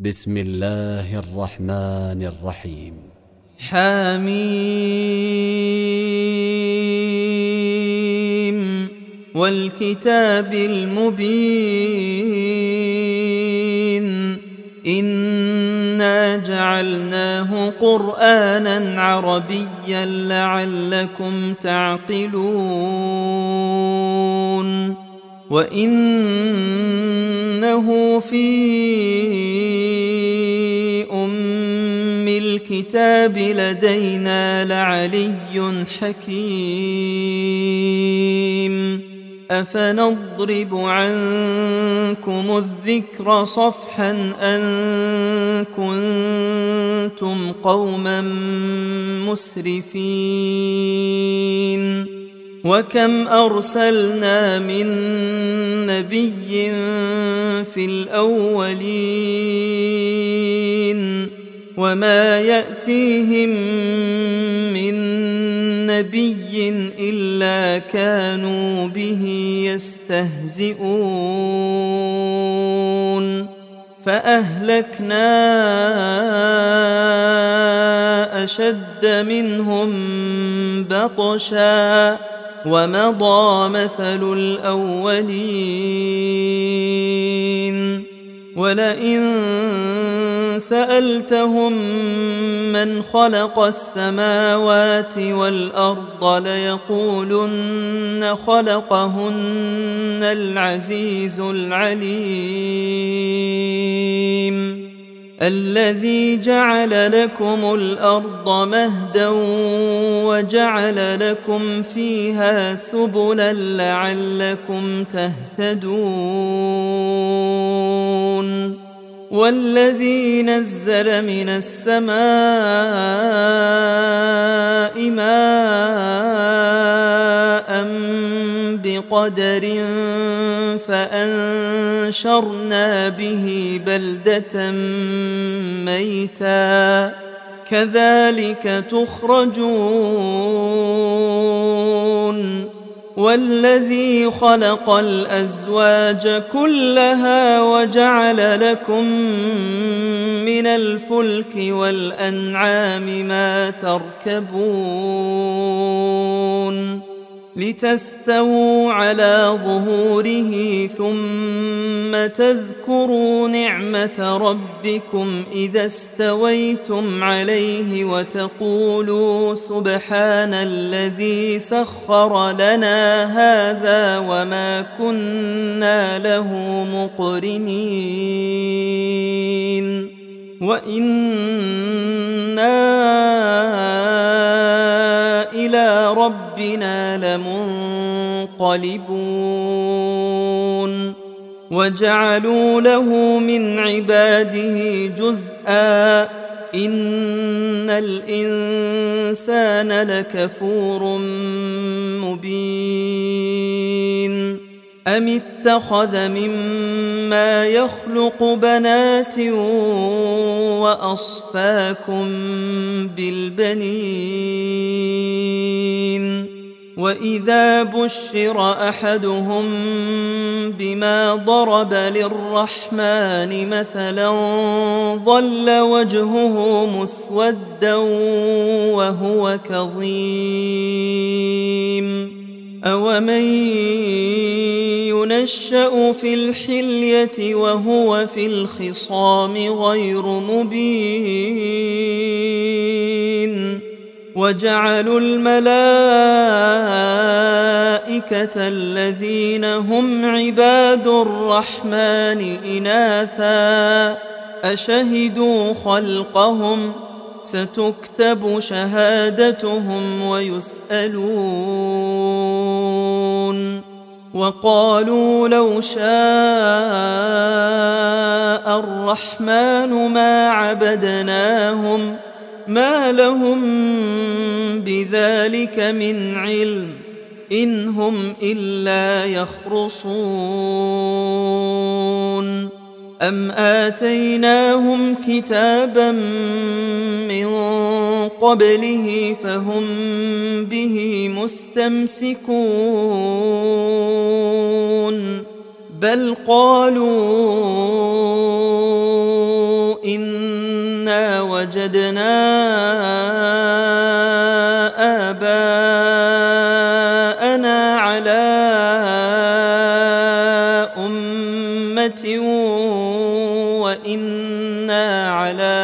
بسم الله الرحمن الرحيم. حميم والكتاب المبين إنا جعلناه قرآنا عربيا لعلكم تعقلون وإنه في الكتاب لدينا لعلي حكيم أفنضرب عنكم الذكر صفحا أن كنتم قوما مسرفين وكم أرسلنا من نبي في الأولين وما يأتيهم من نبي إلا كانوا به يستهزئون فأهلكنا أشد منهم بطشا ومضى مثل الأولين ولئن سألتهم من خلق السماوات والأرض ليقولن خلقهن العزيز العليم الذي جعل لكم الأرض مهدا وجعل لكم فيها سبلا لعلكم تهتدون والذي نزل من السماء ماء بقدر فأنشرنا به بلدة ميتا كذلك تخرجون والذي خلق الأزواج كلها وجعل لكم من الفلك والأنعام ما تركبون لتستووا على ظهوره ثم تذكروا نعمة ربكم إذا استويتم عليه وتقولوا سبحان الذي سخر لنا هذا وما كنا له مقرنين وإنا إلى ربنا لمنقلبون وجعلوا له من عباده جزءا إن الإنسان لكفور مبين أم اتخذ مما يخلق بنات وأصفاكم بالبنين وإذا بشر أحدهم بما ضرب للرحمن مثلا ظل وجهه مسودا وهو كظيم أومن ينشأ في الحلية وهو في الخصام غير مبين وجعلوا الملائكة الذين هم عباد الرحمن إناثا أشهدوا خلقهم ستكتب شهادتهم ويسألون وقالوا لو شاء الرحمن ما عبدناهم ما لهم بذلك من علم إن هم إلا يخرصون أم آتيناهم كتابا من قبله فهم به مستمسكون بل قالوا وإنا على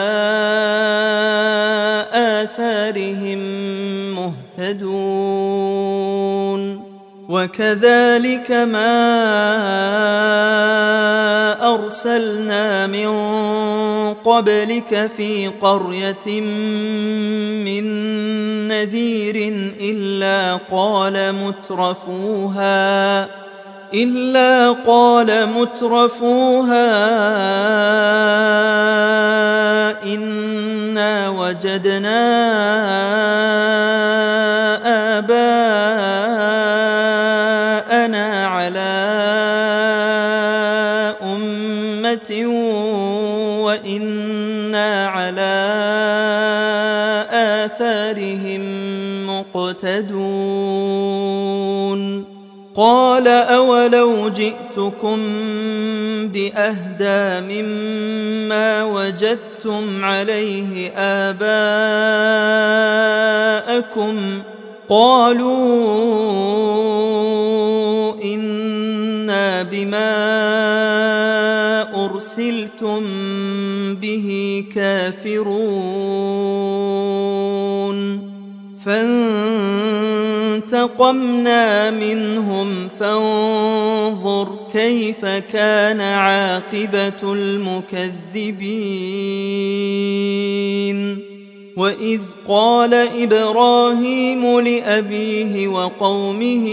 آثارهم مهتدون وكذلك ما أرسلنا من قبلك في قرية من نذير إلا قال مترفوها إنا وجدنا آباءنا على أمة وإنا على آثارهم مقتدون قال أولو جئتكم بأهدى مما وجدتم عليه آباءكم قالوا إنا بما أرسلتم به كافرون فانتقمنا منهم فانظر كيف كان عاقبة المكذبين وإذ قال إبراهيم لأبيه وقومه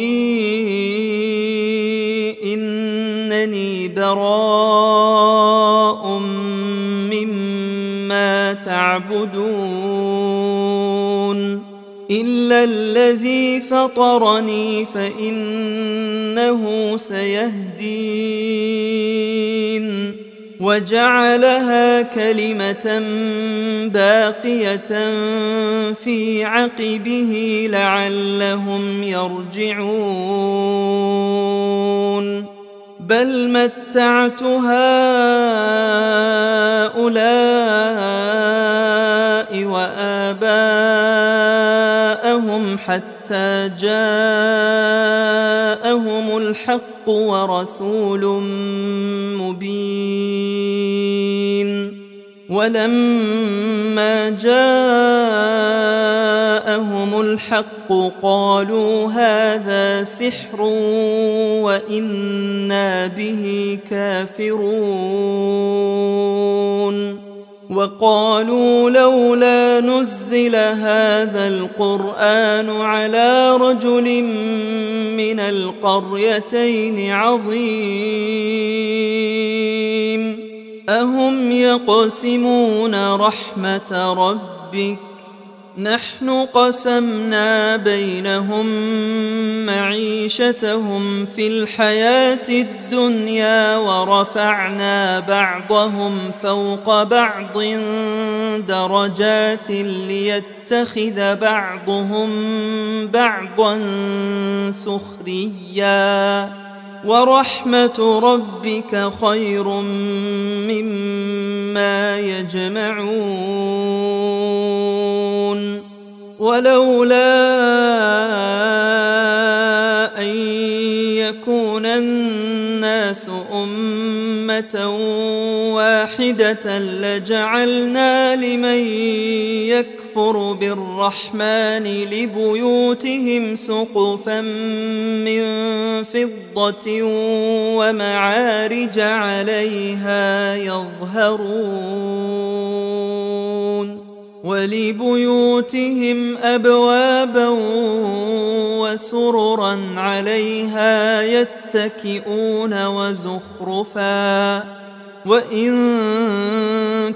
إنني براء مما تعبدون إلا الذي فطرني فإنه سيهدين وجعلها كلمة باقية في عقبه لعلهم يرجعون بل متعت هؤلاء وآباءهم حتى جاءهم الحق ورسول مبين ولما جاءهم الحق قالوا هذا سحر وإنا به كافرون وقالوا لولا نزل هذا القرآن على رجل من القريتين عظيم أهم يقسمون رحمة ربك نحن قسمنا بينهم معيشتهم في الحياة الدنيا ورفعنا بعضهم فوق بعض درجات ليتخذ بعضهم بعضا سخريا ورحمة ربك خير مما يجمعون ولولا أن يكون الناس أمة واحدة لجعلنا لمن يكفر بالرحمن لبيوتهم سقفا من فضة ومعارج عليها يظهرون ولبيوتهم أبوابا وسررا عليها يتكئون وزخرفا وإن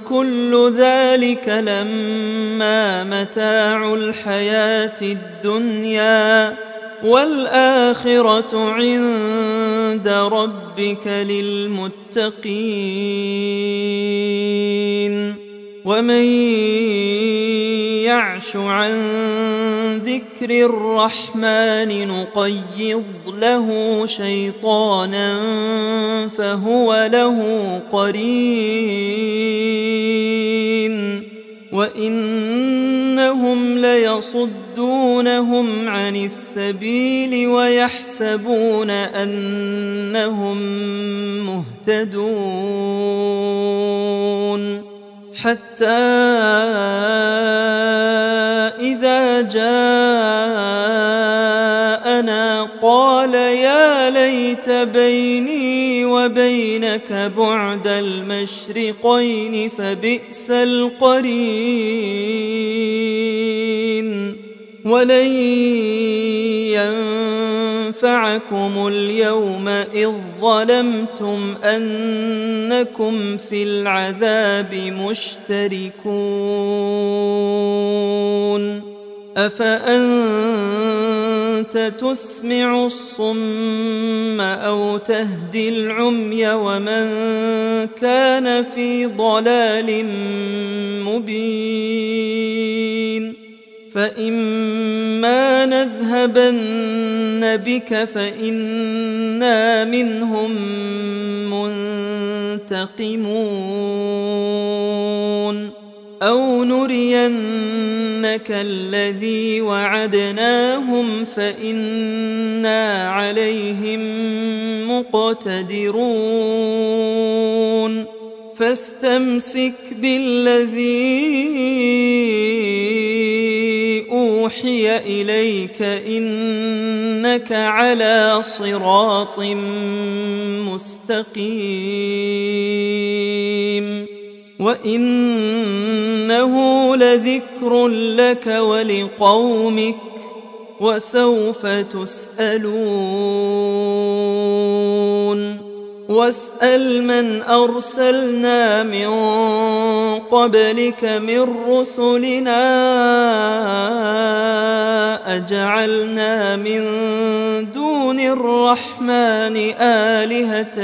كل ذلك لما متاع الحياة الدنيا والآخرة عند ربك للمتقين ومن يعش عن ذكر الرحمن نقيض له شيطانا فهو له قرين وإنهم ليصدونهم عن السبيل ويحسبون أنهم مهتدون مهتدون حتى إذا جاءنا قال يا ليت بيني وبينك بعد المشرقين فبئس القرين ولن ينفعكم اليوم إذ ظلمتم أنكم في العذاب مشتركون أفأنت تسمع الصم أو تهدي العمي ومن كان في ضلال مبين فإما نذهبن بك فإنا منهم منتقمون أو نرينك الذي وعدناهم فإنا عليهم مقتدرون فاستمسك بالذي أوحي إليك إنك على صراط مستقيم وإنه لذكر لك ولقومك وسوف تسألون واسأل من أرسلنا من قبلك من رسلنا أجعلنا من دون الرحمن آلهة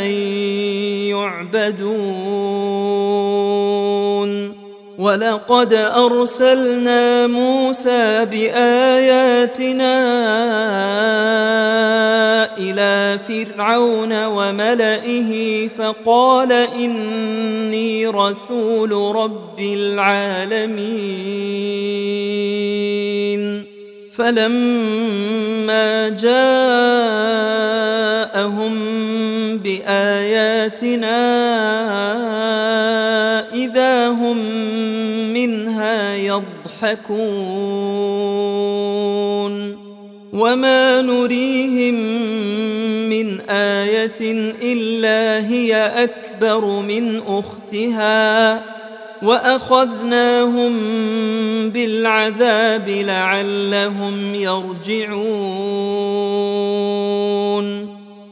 يعبدون ولقد أرسلنا موسى بآياتنا إلى فرعون وملئه فقال إني رسول رب العالمين فلما جاءهم بآياتنا إذا هم منها يضحكون وما نريهم من آية إلا هي أكبر من أختها وأخذناهم بالعذاب لعلهم يرجعون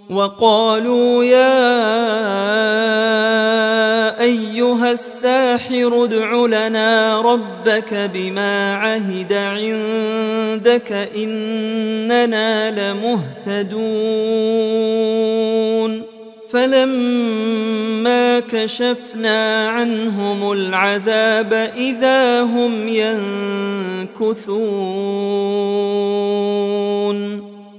وقالوا يا أيها الساحر ادع لنا ربك بما عهد عندك إننا لمهتدون فلما كشفنا عنهم العذاب إذا هم ينكثون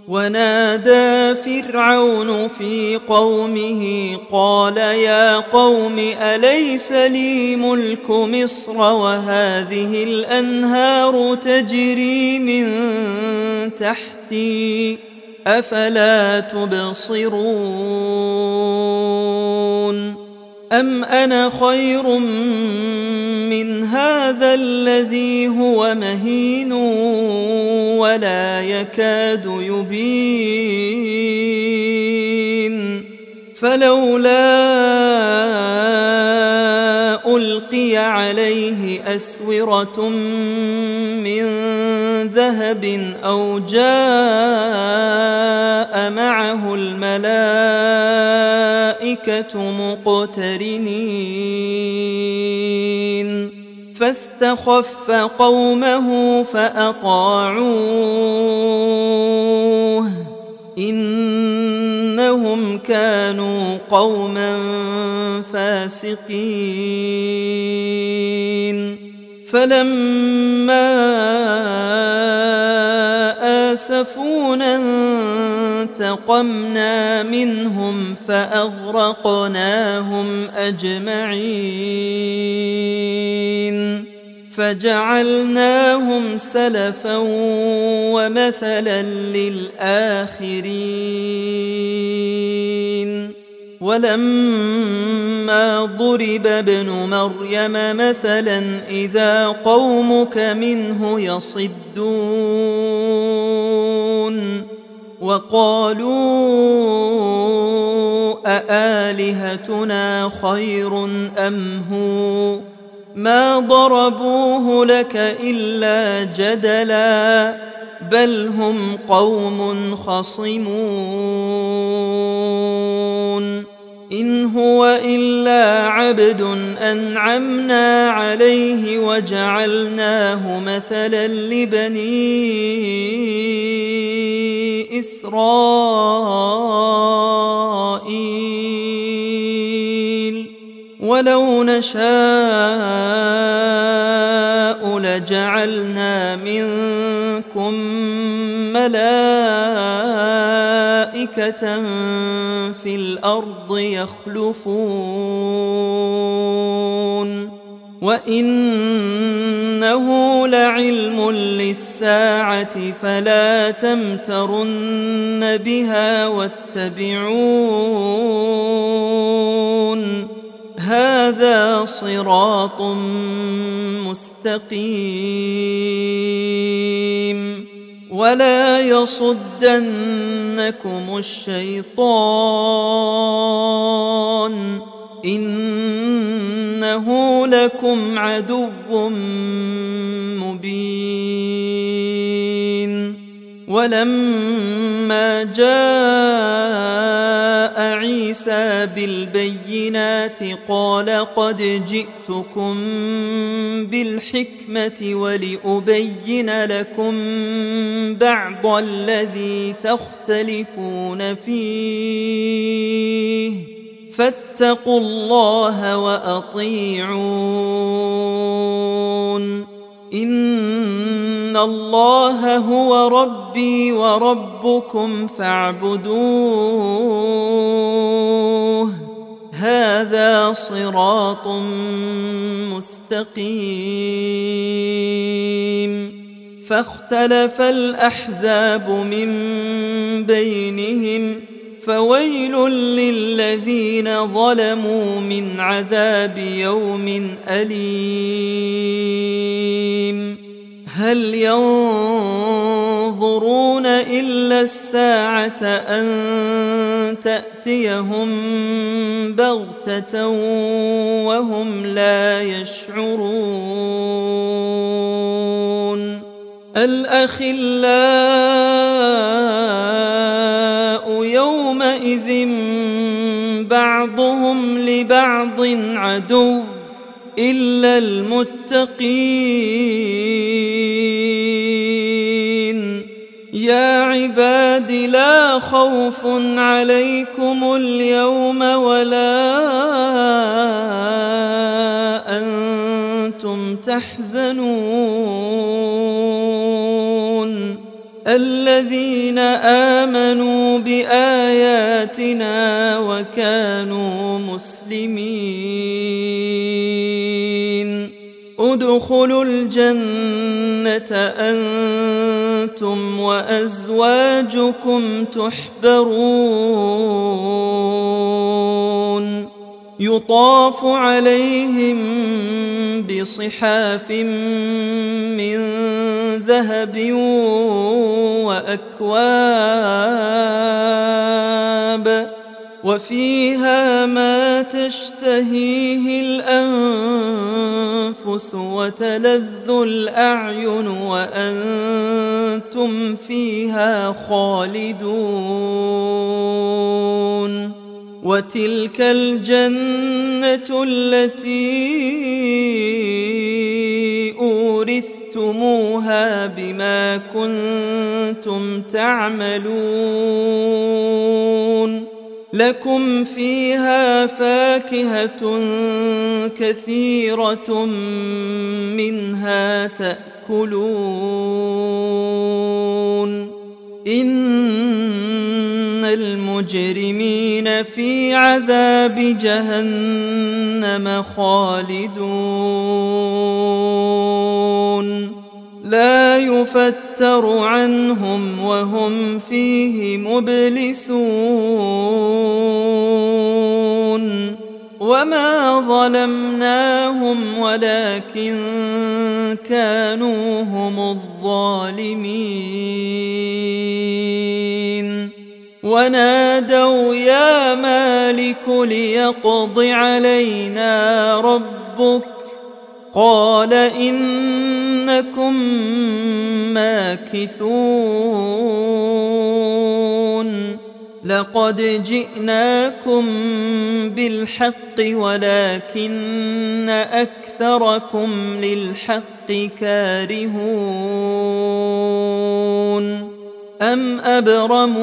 ونادى فرعون في قومه قال يا قوم أليس لي ملك مصر وهذه الأنهار تجري من تحتي أفلا تبصرون أم أنا خير من هذا الذي هو مهين ولا يكاد يبين فلولا ألقي عليه أسورة من ذهب أو جاء معه الملائكة مقترنين فاستخف قومه فأطاعوه إنهم كانوا قوما فاسقين فلما آسفونا انتقمنا منهم فأغرقناهم أجمعين فجعلناهم سلفا ومثلا للآخرين ولما ضرب ابن مريم مثلا إذا قومك منه يصدون وقالوا أآلهتنا خير أم هو ما ضربوه لك إلا جدلا بل هم قوم خصمون إن هو إلا عبد أنعمنا عليه وجعلناه مثلا لبني إسرائيل ولو نشاء لجعلنا منكم ملائكة في الأرض يخلفون وإنه لعلم للساعة فلا تمترن بها واتبعون هذا صراط مستقيم ولا يصدنكم الشيطان إنه لكم عدو مبين ولما جاء عيسى بالبينات قال قد جئتكم بالحكمة ولأبين لكم بعض الذي تختلفون فيه فاتقوا الله وأطيعون إن الله هو ربي وربكم فاعبدوه هذا صراط مستقيم فاختلف الأحزاب من بينهم فويل للذين ظلموا من عذاب يوم أليم هل ينظرون إلا الساعة أن تأتيهم بغتة وهم لا يشعرون الأخلاء يومئذ بعضهم لبعض عدو إلا المتقين يا عباد لا خوف عليكم اليوم ولا أنتم تحزنون الذين آمنوا بآياتنا وكانوا مسلمين ادخلوا الجنة أنتم وأزواجكم تحبرون يطاف عليهم بصحاف من ذهب وأكواب وفيها ما تشتهيه الأنفس وتلذ الأعين وأنتم فيها خالدون وتلك الجنة التي أورثتموها بما كنتم تعملون لكم فيها فاكهة كثيرة منها تأكلون إن المجرمين في عذاب جهنم خالدون لا يفتر عنهم وهم فيه مبلسون وما ظلمناهم ولكن كانوا هم الظالمين ونادوا يا مالك ليقض علينا ربك قال إنكم ماكثون لقد جئناكم بالحق ولكن أكثركم للحق كارهون أم أبرموا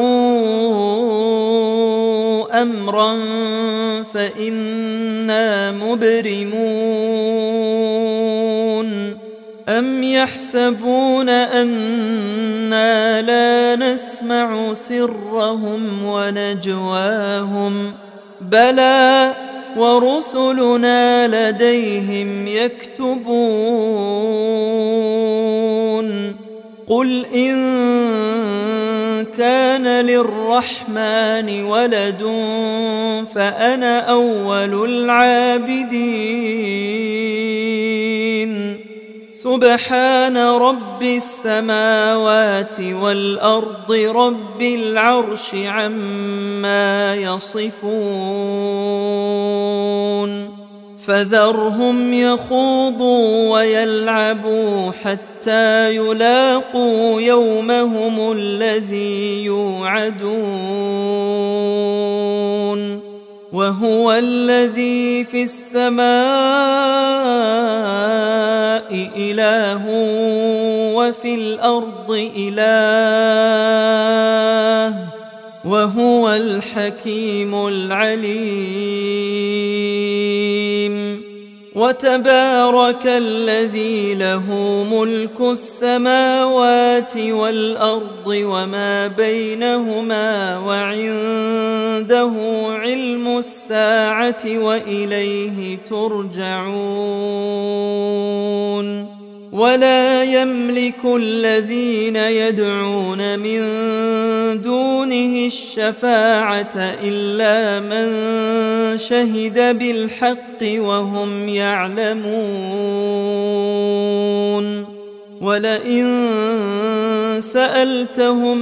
أمرا فإنا مبرمون أم يحسبون أنا لا نسمع سرهم ونجواهم بلى ورسلنا لديهم يكتبون قل إن كان للرحمن ولد فأنا أول العابدين سبحان رب السماوات والأرض رب العرش عما يصفون فذرهم يخوضوا ويلعبوا حتى يلاقوا يومهم الذي يوعدون وهو الذي في السماء إله وفي الأرض إله وهو الحكيم العليم وتبارك الذي له ملك السماوات والأرض وما بينهما وعنده علم الساعة وإليه ترجعون ولا يملك الذين يدعون من دونه الشفاعة إلا من شهد بالحق وهم يعلمون ولئن سألتهم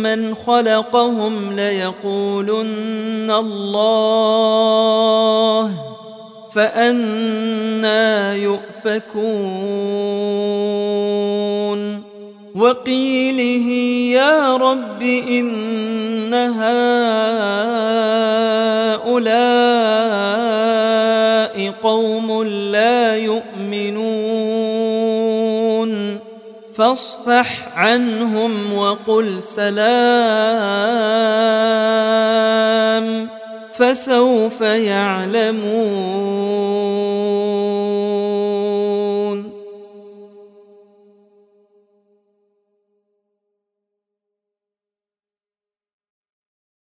من خلقهم ليقولن الله فأنى يؤفكون وقيله يا رب إن هؤلاء قوم لا يؤمنون فاصفح عنهم وقل سلام فسوف يعلمون